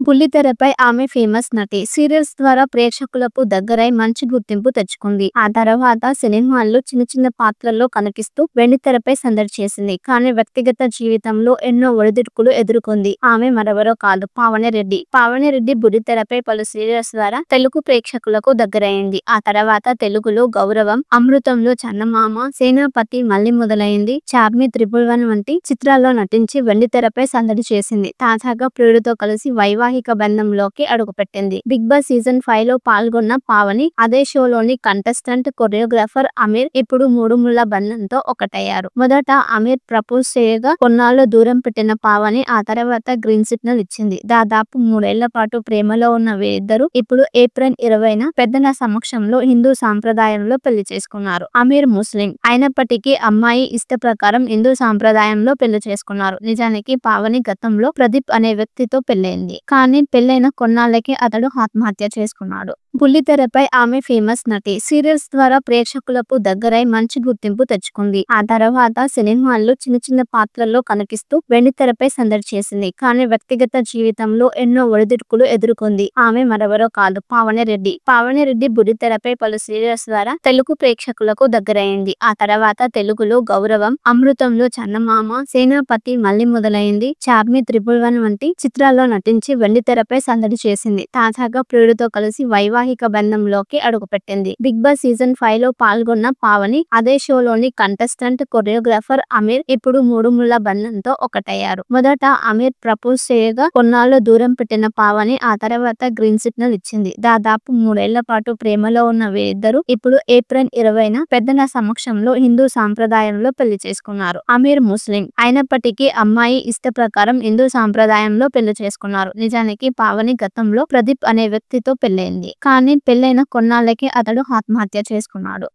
బుల్లితెరపై ఆమె ఫేమస్ నటి. సీరియల్స్ ద్వారా ప్రేక్షకులకు దగ్గరై మంచి గుర్తింపు తెచ్చుకుంది. ఆ తర్వాత సినిమాల్లో చిన్న చిన్న పాత్రల్లో కనిపిస్తూ వెండితెరపై సందడి చేసింది. కానీ వ్యక్తిగత జీవితంలో ఎన్నో ఒడిదుడుకులు ఎదుర్కొంది. ఆమె మరెవరో కాదు, పావని రెడ్డి. పావని రెడ్డి బుల్లితెరపై పలు సీరియల్స్ ద్వారా తెలుగు ప్రేక్షకులకు దగ్గరైంది. ఆ తర్వాత తెలుగులో గౌరవం, అమృతంలో చందమామ, సేనాపతి, మళ్ళీ మొదలైంది, చార్మి, 111 వంటి చిత్రాల్లో నటించి వెండితెరపై సందడి చేసింది. తాజాగా ప్రియుడితో కలిసి వైవాహిక బంధంలోకి అడుగుపెట్టింది. బిగ్ బాస్ సీజన్ 5 లో పాల్గొన్న పావని అదే షోలోని కంటెస్టెంట్, కొరియోగ్రాఫర్ అమీర్ ఇప్పుడు మూడు ముళ్ల బంధంతో ఒకటయ్యారు. మొదట అమీర్ ప్రపోజ్ చేయగా కొన్నాళ్లు దూరం పెట్టిన పావని ఆ తర్వాత గ్రీన్ సిగ్నల్ ఇచ్చింది. దాదాపు 3 ఏళ్ల పాటు ప్రేమలో ఉన్న వీరిద్దరూ ఇప్పుడు ఏప్రిల్ 20న పెద్దల సమక్షంలో హిందూ సాంప్రదాయంలో పెళ్లి చేసుకున్నారు. అమీర్ ముస్లిం అయినప్పటికీ అమ్మాయి ఇష్ట ప్రకారం హిందూ సాంప్రదాయంలో పెళ్లి చేసుకున్నారు. నిజానికి పావని గతంలో ప్రదీప్ అనే వ్యక్తితో పెళ్లైంది. కానీ పెళ్లైన కొన్నాళ్లకే అతడు ఆత్మహత్య చేసుకున్నాడు. బుల్లితెరపై ఆమె ఫేమస్ నటి. సీరియల్స్ ద్వారా ప్రేక్షకులకు దగ్గరై మంచి గుర్తింపు తెచ్చుకుంది. ఆ తర్వాత సినిమాల్లో చిన్న చిన్న పాత్రల్లో కనిపిస్తూ వెండితెరపై సందడి చేసింది. కానీ వ్యక్తిగత జీవితంలో ఎన్నో ఒడిదుడుకులు ఎదుర్కొంది. ఆమె మరెవరో కాదు, పావని రెడ్డి. పావని రెడ్డి బుల్లితెరపై పలు సీరియల్స్ ద్వారా తెలుగు ప్రేక్షకులకు దగ్గరైంది. ఆ తర్వాత తెలుగులో గౌరవం, అమృతంలో చందమామ, సేనాపతి, మళ్ళీ మొదలైంది, చార్మి, 111 వంటి చిత్రాల్లో నటించి వెండితెరపై సందడి చేసింది. తాజాగా ప్రియుడితో కలిసి వైవాహిక బంధంలోకి అడుగుపెట్టింది. బిగ్ బాస్ సీజన్ 5 లో పాల్గొన్న పావని అదే షోలోని కంటెస్టెంట్, కొరియోగ్రాఫర్ అమీర్ ఇప్పుడు మూడు ముళ్ల బంధంతో ఒకటయ్యారు. మొదట అమీర్ ప్రపోజ్ చేయగా కొన్నాళ్లు దూరం పెట్టిన పావని ఆ తర్వాత గ్రీన్ సిగ్నల్ ఇచ్చింది. దాదాపు 3 ఏళ్ల పాటు ప్రేమలో ఉన్న వీరిద్దరూ ఇప్పుడు ఏప్రిల్ 20న పెద్దల సమక్షంలో హిందూ సాంప్రదాయంలో పెళ్లి చేసుకున్నారు. అమీర్ ముస్లిం అయినప్పటికీ అమ్మాయి ఇష్ట ప్రకారం హిందూ సాంప్రదాయంలో పెళ్లి చేసుకున్నారు. నిజానికి పావని గతంలో ప్రదీప్ అనే వ్యక్తితో పెళ్లైంది. కానీ పెళ్లైన కొన్నాళ్లకే అతడు ఆత్మహత్య చేసుకున్నాడు.